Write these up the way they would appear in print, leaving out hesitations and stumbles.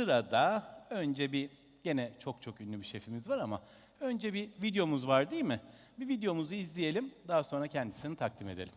sırada önce gene çok ünlü bir şefimiz var ama önce bir videomuz var değil mi? Bir videomuzu izleyelim, daha sonra kendisini takdim edelim.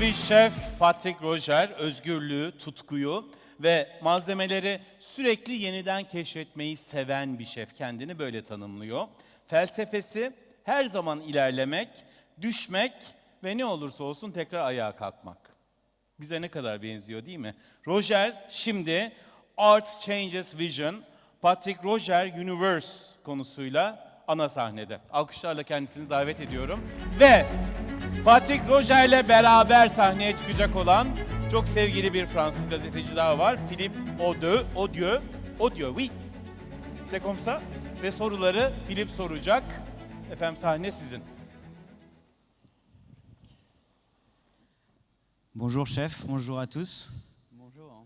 Bir şef Patrick Roger, özgürlüğü, tutkuyu ve malzemeleri sürekli yeniden keşfetmeyi seven bir şef. Kendini böyle tanımlıyor. Felsefesi her zaman ilerlemek, düşmek ve ne olursa olsun tekrar ayağa kalkmak. Bize ne kadar benziyor değil mi? Roger şimdi Art Changes Vision, Patrick Roger Universe konusuyla ana sahnede. Alkışlarla kendisini davet ediyorum. Ve Patrick Roger ile beraber sahneye çıkacak olan çok sevgili bir Fransız gazeteci daha var. Philippe Odieu, oui. C'est comme ça. Ve soruları Philippe soracak. Efendim sahne sizin. Bonjour chef, bonjour à tous. Bonjour.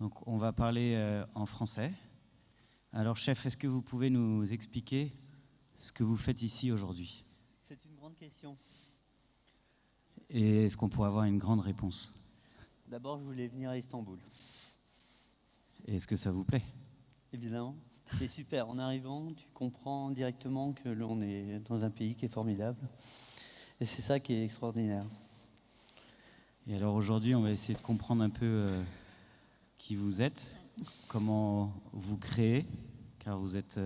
Donc on va parler en français. Alors chef, est-ce que vous pouvez nous expliquer ce que vous faites ici aujourd'hui? C'est une grande question. Et est-ce qu'on pourrait avoir une grande réponse? D'abord, je voulais venir à Istanbul. Et est-ce que ça vous plaît? Évidemment, c'est super. En arrivant, tu comprends directement que l'on est dans un pays qui est formidable. Et c'est ça qui est extraordinaire. Et alors aujourd'hui, on va essayer de comprendre un peu qui vous êtes, comment vous créez, car vous êtes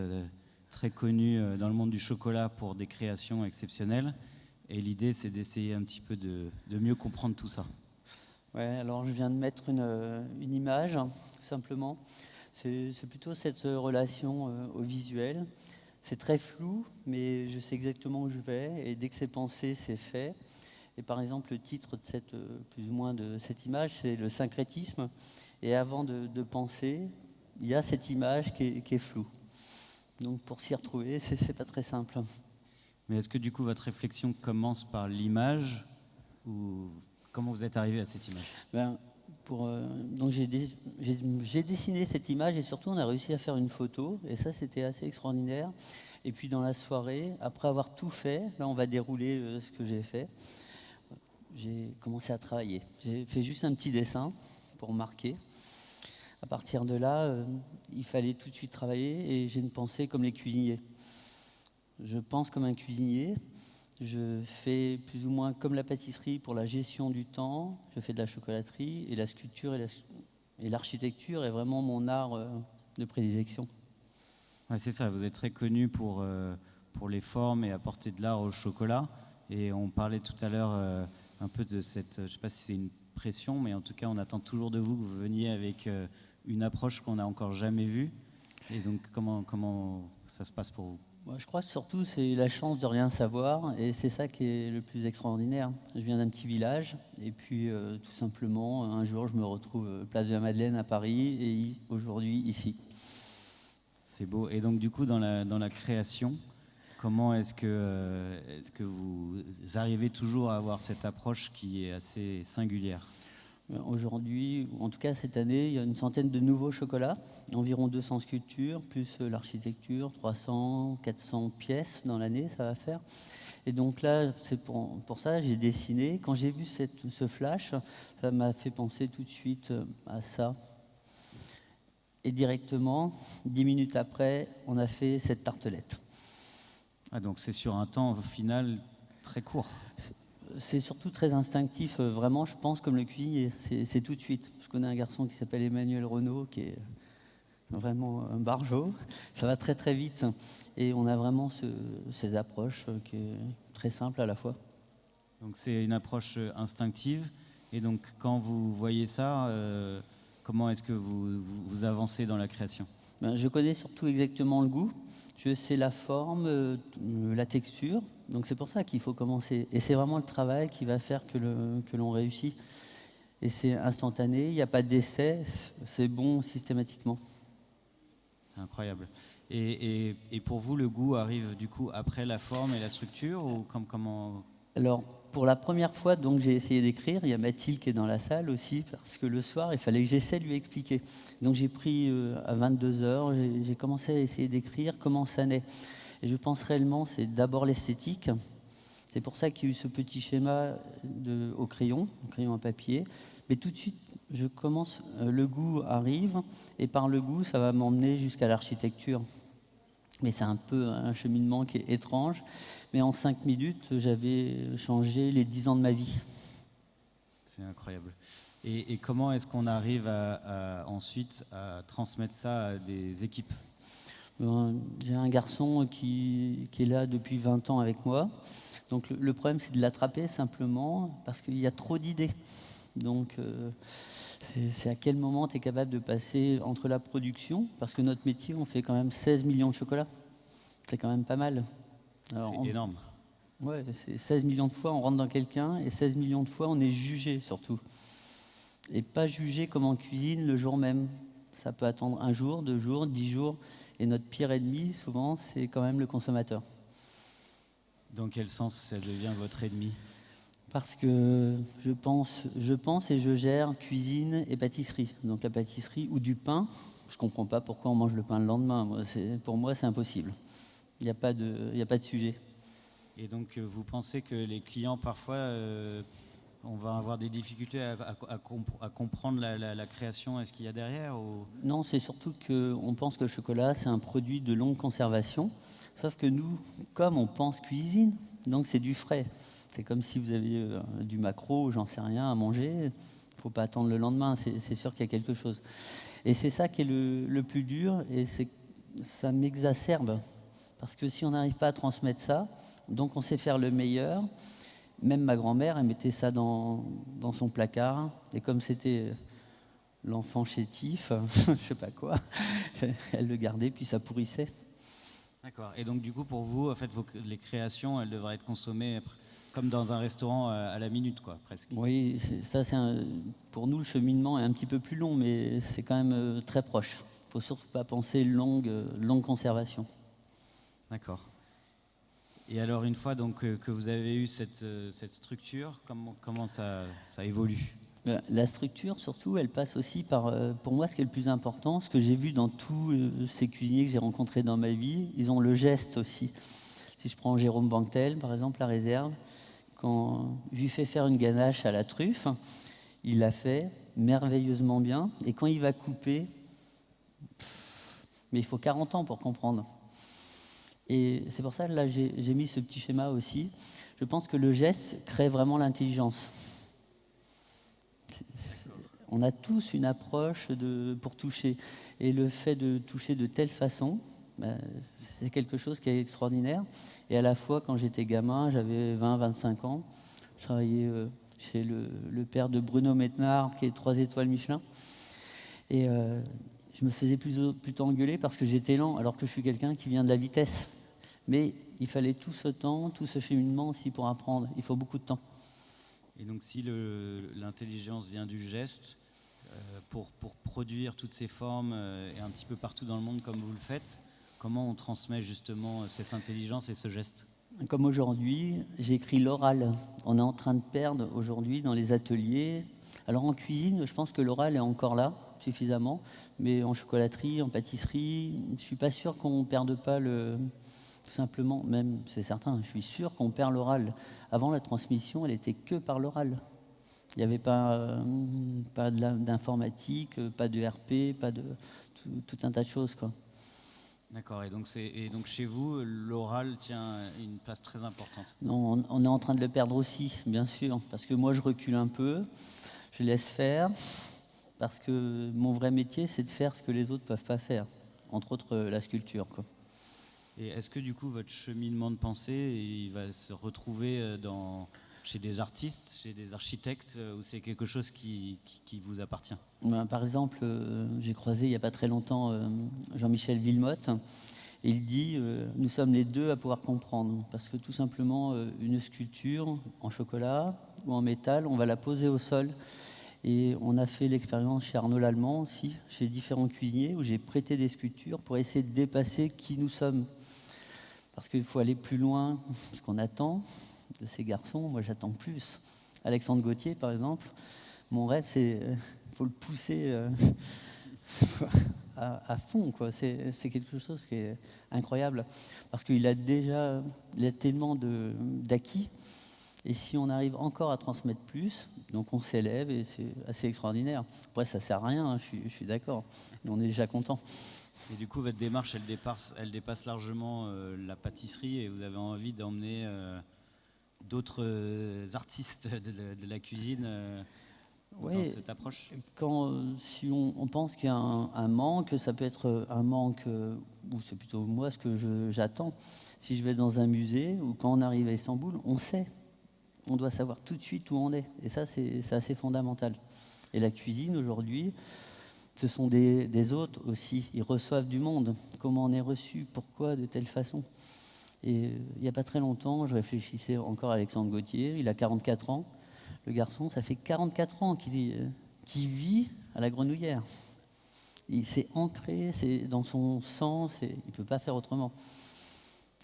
très connu dans le monde du chocolat pour des créations exceptionnelles. Et l'idée, c'est d'essayer un petit peu de mieux comprendre tout ça. Ouais, alors je viens de mettre une image, tout simplement. C'est plutôt cette relation au visuel. C'est très flou, mais je sais exactement où je vais. Et dès que c'est pensé, c'est fait. Et par exemple, le titre de plus ou moins de cette image, c'est le syncrétisme. Et avant de penser, il y a cette image qui est floue. Donc pour s'y retrouver, c'est pas très simple. Mais est-ce que du coup votre réflexion commence par l'image ou comment vous êtes arrivé à cette image? Donc j'ai dessiné cette image et surtout on a réussi à faire une photo et ça c'était assez extraordinaire. Et puis dans la soirée, après avoir tout fait, là on va dérouler ce que j'ai fait. J'ai commencé à travailler. J'ai fait juste un petit dessin pour marquer. À partir de là, il fallait tout de suite travailler et j'ai une pensée comme les cuisiniers. Je pense comme un cuisinier. Je fais plus ou moins comme la pâtisserie pour la gestion du temps. Je fais de la chocolaterie et la sculpture et l'architecture est vraiment mon art de prédilection. Ouais, c'est ça, vous êtes très connu pour les formes et apporter de l'art au chocolat. Et on parlait tout à l'heure un peu de cette, je ne sais pas si c'est une pression, mais en tout cas, on attend toujours de vous que vous veniez avec une approche qu'on n'a encore jamais vue. Et donc, comment ça se passe pour vous? Moi, je crois que surtout, c'est la chance de rien savoir et c'est ça qui est le plus extraordinaire. Je viens d'un petit village et puis tout simplement, un jour, je me retrouve place de la Madeleine à Paris et aujourd'hui ici. C'est beau. Et donc, du coup, dans la création, comment est-ce que vous arrivez toujours à avoir cette approche qui est assez singulière? Aujourd'hui, ou en tout cas cette année, il y a une centaine de nouveaux chocolats, environ 200 sculptures, plus l'architecture, 300, 400 pièces dans l'année, ça va faire. Et donc là, c'est pour ça j'ai dessiné. Quand j'ai vu ce flash, ça m'a fait penser tout de suite à ça. Et directement, 10 minutes après, on a fait cette tartelette. Ah, donc c'est sur un temps au final très court. C'est surtout très instinctif, vraiment, je pense, comme le cuisinier. C'est tout de suite. Je connais un garçon qui s'appelle Emmanuel Renaud, qui est vraiment un barjot. Ça va très très vite. Et on a vraiment ces approches qui est très simple à la fois. Donc c'est une approche instinctive. Et donc quand vous voyez ça, comment est-ce que vous avancez dans la création? Ben, je connais surtout exactement le goût. Je sais la forme, la texture. Donc c'est pour ça qu'il faut commencer. Et c'est vraiment le travail qui va faire que l'on réussit. Et c'est instantané, il n'y a pas d'essai, c'est bon systématiquement. Incroyable. Et pour vous, le goût arrive du coup après la forme et la structure ou comment? Alors, pour la première fois, donc, j'ai essayé d'écrire. Il y a Mathilde qui est dans la salle aussi, parce que le soir, il fallait que j'essaie de lui expliquer. Donc, j'ai pris à 22 heures, j'ai commencé à essayer d'écrire comment ça naît. Et je pense réellement, c'est d'abord l'esthétique. C'est pour ça qu'il y a eu ce petit schéma au crayon à papier. Mais tout de suite, je commence, le goût arrive, et par le goût, ça va m'emmener jusqu'à l'architecture. Mais c'est un peu un cheminement qui est étrange. Mais en 5 minutes, j'avais changé les 10 ans de ma vie. C'est incroyable. Et comment est-ce qu'on arrive ensuite à transmettre ça à des équipes? J'ai un garçon qui est là depuis 20 ans avec moi. Donc le problème, c'est de l'attraper simplement parce qu'il y a trop d'idées. Donc c'est à quel moment tu es capable de passer entre la production, parce que notre métier, on fait quand même 16 millions de chocolats. C'est quand même pas mal. C'est énorme. Ouais, c'est 16 millions de fois on rentre dans quelqu'un et 16 millions de fois on est jugé surtout. Et pas jugé comme en cuisine le jour même. Ça peut attendre 1 jour, 2 jours, 10 jours. Et notre pire ennemi, souvent, c'est quand même le consommateur. Dans quel sens ça devient votre ennemi? Parce que je pense et je gère cuisine et pâtisserie. Donc la pâtisserie ou du pain, je ne comprends pas pourquoi on mange le pain le lendemain. Pour moi, c'est impossible. Il n'y a pas de sujet. Et donc vous pensez que les clients, parfois, on va avoir des difficultés à comprendre la création et ce qu'il y a derrière ou... Non, c'est surtout qu'on pense que le chocolat, c'est un produit de longue conservation. Sauf que nous, comme on pense cuisine, donc c'est du frais. C'est comme si vous aviez du maquereau, j'en sais rien, à manger. Il ne faut pas attendre le lendemain, c'est sûr qu'il y a quelque chose. Et c'est ça qui est le plus dur, et ça m'exacerbe. Parce que si on n'arrive pas à transmettre ça, donc on sait faire le meilleur. Même ma grand-mère, elle mettait ça dans son placard. Et comme c'était l'enfant chétif, je ne sais pas quoi, elle le gardait, puis ça pourrissait. D'accord. Et donc du coup, pour vous, en fait, les créations, elles devraient être consommées comme dans un restaurant à la minute, quoi, presque. Oui, pour nous, le cheminement est un petit peu plus long, mais c'est quand même très proche. Il ne faut surtout pas penser longue conservation. D'accord. Et alors, une fois donc, que vous avez eu cette structure, comment ça évolue? La structure, surtout, elle passe aussi par, pour moi, ce qui est le plus important, ce que j'ai vu dans tous ces cuisiniers que j'ai rencontrés dans ma vie, ils ont le geste aussi. Si je prends Jérôme Banquetel, par exemple, la réserve, quand je lui fais faire une ganache à la truffe, il l'a fait merveilleusement bien. Et quand il va couper, mais il faut 40 ans pour comprendre. Et c'est pour ça que là, j'ai mis ce petit schéma aussi. Je pense que le geste crée vraiment l'intelligence. On a tous une approche pour toucher. Et le fait de toucher de telle façon, c'est quelque chose qui est extraordinaire. Et à la fois, quand j'étais gamin, j'avais 20-25 ans, je travaillais chez le père de Bruno Mettenard, qui est 3 étoiles Michelin. Et je me faisais plutôt engueuler parce que j'étais lent, alors que je suis quelqu'un qui vient de la vitesse. Mais il fallait tout ce temps, tout ce cheminement aussi pour apprendre. Il faut beaucoup de temps. Et donc si l'intelligence vient du geste, pour produire toutes ces formes et un petit peu partout dans le monde comme vous le faites, comment on transmet justement cette intelligence et ce geste? Comme aujourd'hui, j'écris l'oral. On est en train de perdre aujourd'hui dans les ateliers. Alors en cuisine, je pense que l'oral est encore là, suffisamment. Mais en chocolaterie, en pâtisserie, je ne suis pas sûr qu'on ne perde pas tout simplement, même c'est certain, je suis sûr qu'on perd l'oral. Avant, la transmission, elle était que par l'oral. Il n'y avait pas d'informatique, pas de RP, pas de tout un tas de choses, quoi. D'accord, et donc chez vous, l'oral tient une place très importante. Non, on est en train de le perdre aussi, bien sûr, parce que moi je recule un peu, je laisse faire, parce que mon vrai métier c'est de faire ce que les autres ne peuvent pas faire, entre autres la sculpture, quoi. Et est-ce que du coup votre cheminement de pensée, il va se retrouver chez des artistes, chez des architectes, ou c'est quelque chose qui vous appartient? Par exemple, j'ai croisé il n'y a pas très longtemps Jean-Michel Villemotte. Et il dit nous sommes les deux à pouvoir comprendre. Parce que tout simplement, une sculpture en chocolat ou en métal, on va la poser au sol. Et on a fait l'expérience chez Arnaud Lallemand aussi, chez différents cuisiniers, où j'ai prêté des sculptures pour essayer de dépasser qui nous sommes. Parce qu'il faut aller plus loin, ce qu'on attend de ces garçons. Moi, j'attends plus. Alexandre Gauthier, par exemple, mon rêve, c'est faut le pousser à fond, quoi. C'est quelque chose qui est incroyable parce qu'il a tellement d'acquis. Et si on arrive encore à transmettre plus, donc on s'élève et c'est assez extraordinaire. Après, ça sert à rien, hein, je suis d'accord. Mais on est déjà content. Et du coup, votre démarche, elle dépasse largement la pâtisserie et vous avez envie d'emmener d'autres artistes de la cuisine dans cette approche? Si on pense qu'il y a un manque, ça peut être un manque, ou c'est plutôt moi ce que j'attends. Si je vais dans un musée ou quand on arrive à Istanbul, on sait. On doit savoir tout de suite où on est. Et ça, c'est assez fondamental. Et la cuisine, aujourd'hui, ce sont des hôtes aussi. Ils reçoivent du monde. Comment on est reçu? Pourquoi? De telle façon? Et il n'y a pas très longtemps, je réfléchissais encore à Alexandre Gauthier. Il a 44 ans. Le garçon, ça fait 44 ans qu'il vit à la Grenouillère. Il s'est ancré, c'est dans son sang, il ne peut pas faire autrement.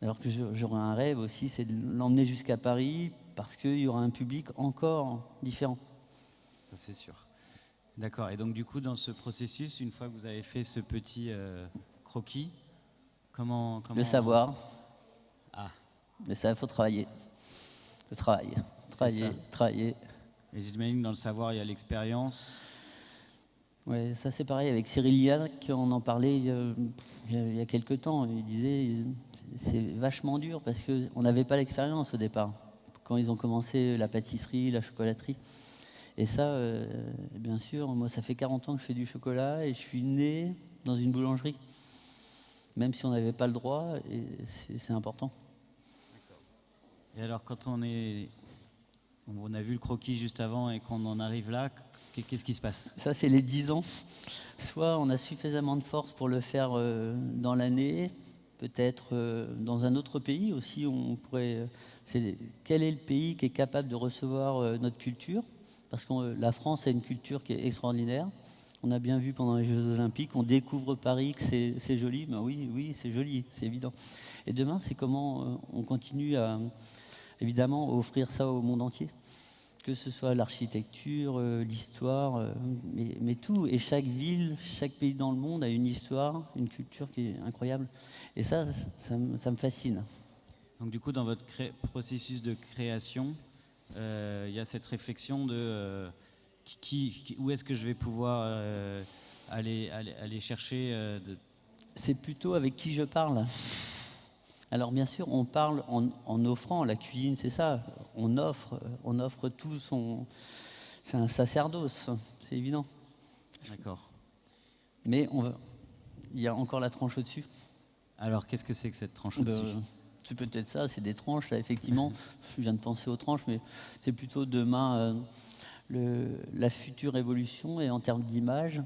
Alors que j'aurais un rêve aussi, c'est de l'emmener jusqu'à Paris, parce qu'il y aura un public encore différent. Ça, c'est sûr. D'accord. Et donc, du coup, dans ce processus, une fois que vous avez fait ce petit croquis, comment... Le savoir. Ah. Mais ça, il faut travailler. Le travail. Travailler. Et j'imagine que dans le savoir, il y a l'expérience. Ouais, ça c'est pareil avec Cyril Liac, on en parlait il y a quelques temps. Il disait c'est vachement dur parce qu'on n'avait pas l'expérience au départ, quand ils ont commencé la pâtisserie, la chocolaterie. Et ça, bien sûr, moi ça fait 40 ans que je fais du chocolat et je suis né dans une boulangerie, même si on n'avait pas le droit, et c'est important. Et alors quand on a vu le croquis juste avant et qu'on en arrive là, qu'est-ce qui se passe? Ça, c'est les 10 ans. Soit on a suffisamment de force pour le faire dans l'année, peut-être dans un autre pays aussi. Quel est le pays qui est capable de recevoir notre culture? Parce que la France a une culture qui est extraordinaire. On a bien vu pendant les Jeux Olympiques, on découvre Paris, que c'est joli. Ben oui, c'est joli, c'est évident. Et demain, c'est comment on continue à, évidemment, offrir ça au monde entier. que ce soit l'architecture, l'histoire, mais tout. Et chaque ville, chaque pays dans le monde a une histoire, une culture qui est incroyable. Et ça me fascine. Donc du coup, dans votre processus de création, il y a cette réflexion de où est-ce que je vais pouvoir aller chercher C'est plutôt avec qui je parle. Alors bien sûr, on parle en offrant. La cuisine, c'est ça. On offre tout son... C'est un sacerdoce, c'est évident. D'accord. Mais il y a encore la tranche au-dessus. Alors, qu'est-ce que c'est que cette tranche au-dessus? C'est peut-être ça, c'est des tranches, là, effectivement. Je viens de penser aux tranches, mais c'est plutôt demain la future évolution. Et en termes d'image,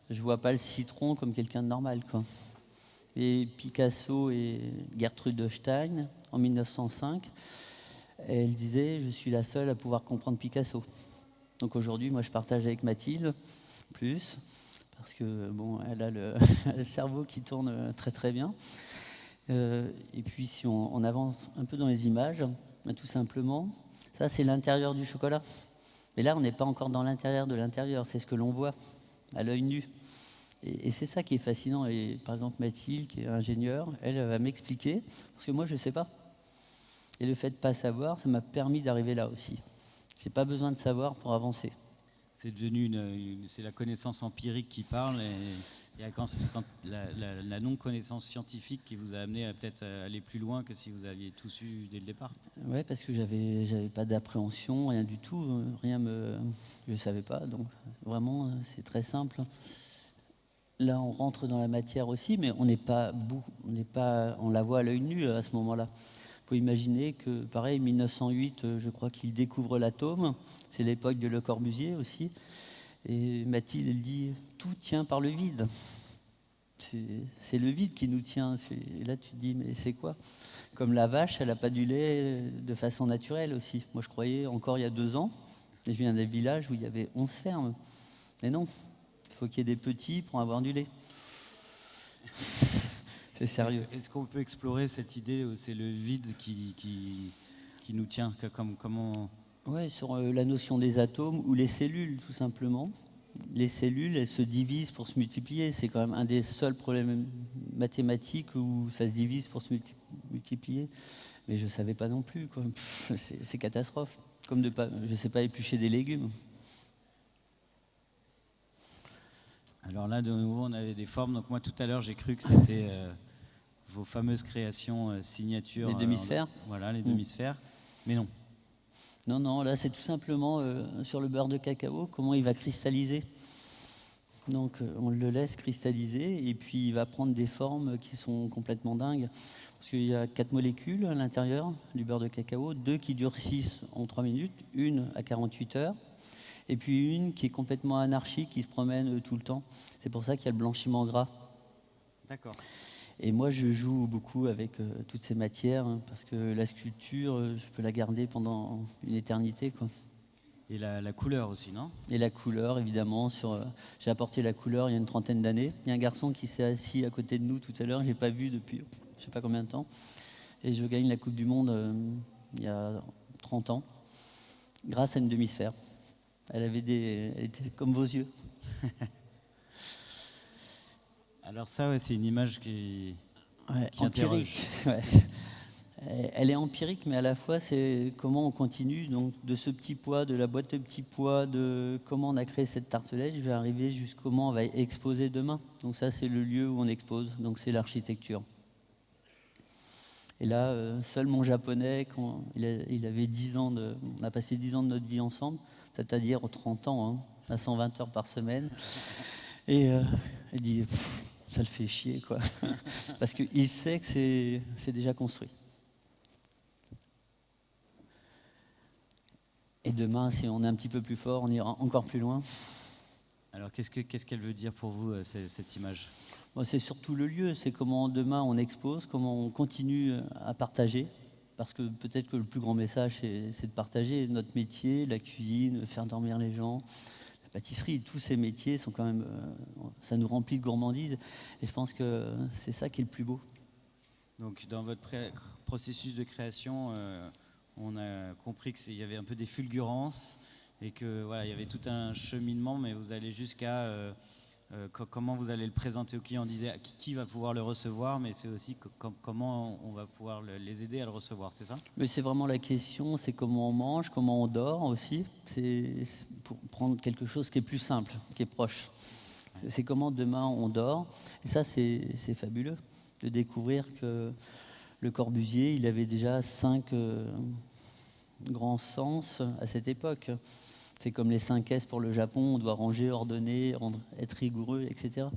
je vois pas le citron comme quelqu'un de normal, quoi. Et Picasso et Gertrude Stein, en 1905, elle disait « Je suis la seule à pouvoir comprendre Picasso ». Donc aujourd'hui, moi, je partage avec Mathilde, plus, parce que, bon, elle a le cerveau qui tourne très très bien. Et puis, si on avance un peu dans les images, tout simplement, ça, c'est l'intérieur du chocolat. Mais là, on n'est pas encore dans l'intérieur de l'intérieur, c'est ce que l'on voit à l'œil nu. Et c'est ça qui est fascinant. Et par exemple, Mathilde, qui est ingénieure, elle va m'expliquer, parce que moi, je ne sais pas. Et le fait de ne pas savoir, ça m'a permis d'arriver là aussi. Je n'ai pas besoin de savoir pour avancer. C'est devenu c'est la connaissance empirique qui parle et quand la non-connaissance scientifique qui vous a amené à peut-être aller plus loin que si vous aviez tout su dès le départ. Oui, parce que j'avais pas d'appréhension, rien du tout, je ne savais pas. Donc vraiment, c'est très simple. Là, on rentre dans la matière aussi, mais on la voit à l'œil nu à ce moment-là. Il faut imaginer que, pareil, 1908, je crois qu'il découvre l'atome. C'est l'époque de Le Corbusier aussi. Et Mathilde, elle dit « Tout tient par le vide ». C'est le vide qui nous tient. Et là, tu te dis « Mais c'est quoi ?» Comme la vache, elle n'a pas du lait de façon naturelle aussi. Moi, je croyais encore il y a 2 ans, et je viens d'un village où il y avait 11 fermes. Mais non, il faut qu'il y ait des petits pour avoir du lait. C'est sérieux. Est-ce qu'on peut explorer cette idée où c'est le vide qui nous tient comment... Oui, sur la notion des atomes ou les cellules, tout simplement. Les cellules, elles se divisent pour se multiplier. C'est quand même un des seuls problèmes mathématiques où ça se divise pour se multiplier. Mais je ne savais pas non plus, quoi. C'est catastrophe. Comme je ne sais pas éplucher des légumes. Alors là, de nouveau, on avait des formes. Donc moi, tout à l'heure, j'ai cru que c'était vos fameuses créations signatures. Les demi-sphères. Voilà, les demi-sphères. Mais non. Non, là, c'est tout simplement sur le beurre de cacao, comment il va cristalliser. Donc, on le laisse cristalliser et puis il va prendre des formes qui sont complètement dingues. Parce qu'il y a 4 molécules à l'intérieur du beurre de cacao, 2 qui durcissent en 3 minutes, une à 48 heures. Et puis une qui est complètement anarchique, qui se promène tout le temps. C'est pour ça qu'il y a le blanchiment gras. D'accord. Et moi, je joue beaucoup avec toutes ces matières, hein, parce que la sculpture, je peux la garder pendant une éternité, quoi. Et la couleur aussi, non? Et la couleur, évidemment. J'ai apporté la couleur il y a une 30aine d'années. Il y a un garçon qui s'est assis à côté de nous tout à l'heure, je l'ai pas vu depuis je ne sais pas combien de temps. Et je gagne la Coupe du Monde il y a 30 ans, grâce à une demi-sphère. Elle était comme vos yeux. Alors ça, ouais, c'est une image qui Empirique. interroge. Ouais. Elle est empirique, mais à la fois, c'est comment on continue donc, de ce petit pois, de la boîte de petits pois, de comment on a créé cette tartelette, je vais arriver jusqu'à comment on va exposer demain. Donc ça, c'est le lieu où on expose, donc c'est l'architecture. Et là, seul mon japonais, quand il avait 10 ans, on a passé 10 ans de notre vie ensemble, c'est-à-dire 30 ans, hein, à 120 heures par semaine. Et il dit, ça le fait chier, quoi. Parce qu'il sait que c'est déjà construit. Et demain, si on est un petit peu plus fort, on ira encore plus loin. Alors, qu'est-ce qu'elle veut dire pour vous, cette image? Bon, c'est surtout le lieu, c'est comment demain on expose, comment on continue à partager. Parce que peut-être que le plus grand message, c'est de partager notre métier, la cuisine, faire dormir les gens, la pâtisserie, tous ces métiers sont quand même, ça nous remplit de gourmandise. Et je pense que c'est ça qui est le plus beau. Donc, dans votre processus de création, on a compris qu'il y avait un peu des fulgurances, et que voilà, il y avait tout un cheminement, mais vous allez jusqu'à comment vous allez le présenter aux clients. On disait qui va pouvoir le recevoir, mais c'est aussi comment on va pouvoir les aider à le recevoir, c'est ça? Mais c'est vraiment la question, c'est comment on mange, comment on dort aussi. C'est pour prendre quelque chose qui est plus simple, qui est proche. C'est comment demain on dort. Et ça, c'est fabuleux de découvrir que Le Corbusier, il avait déjà 5 grands sens à cette époque. C'est comme les 5 S pour le Japon, on doit ranger, ordonner, être rigoureux, etc.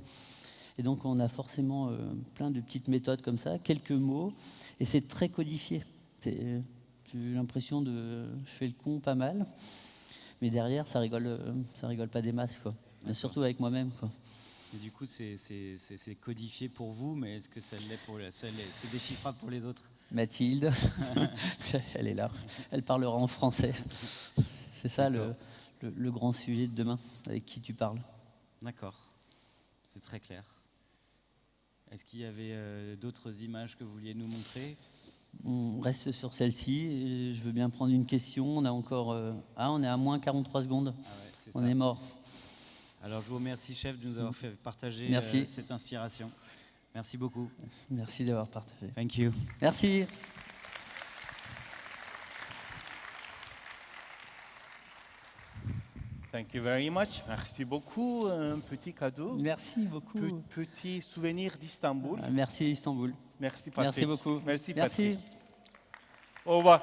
Et donc on a forcément plein de petites méthodes comme ça, quelques mots, et c'est très codifié. J'ai l'impression de... Je fais le con pas mal, mais derrière ça rigole pas des masses, quoi. Surtout avec moi-même, quoi. Et du coup, c'est codifié pour vous, mais est-ce que ça l'est c'est déchiffrable pour les autres? Mathilde, elle est là, elle parlera en français. C'est ça le grand sujet de demain, avec qui tu parles. D'accord, c'est très clair. Est-ce qu'il y avait d'autres images que vous vouliez nous montrer? On reste sur celle-ci. Je veux bien prendre une question. On a encore... on est à moins 43 secondes. Ah ouais, c'est On ça. est mort. Alors, je vous remercie, chef, de nous avoir fait partager Merci. cette inspiration. Merci beaucoup. Merci d'avoir partagé. Thank you. Merci. Thank you very much. Merci beaucoup. Un petit cadeau. Merci beaucoup. Petit souvenir d'Istanbul. Merci Istanbul. Merci Patrick. Merci beaucoup. Merci Merci. Patrick. Au revoir.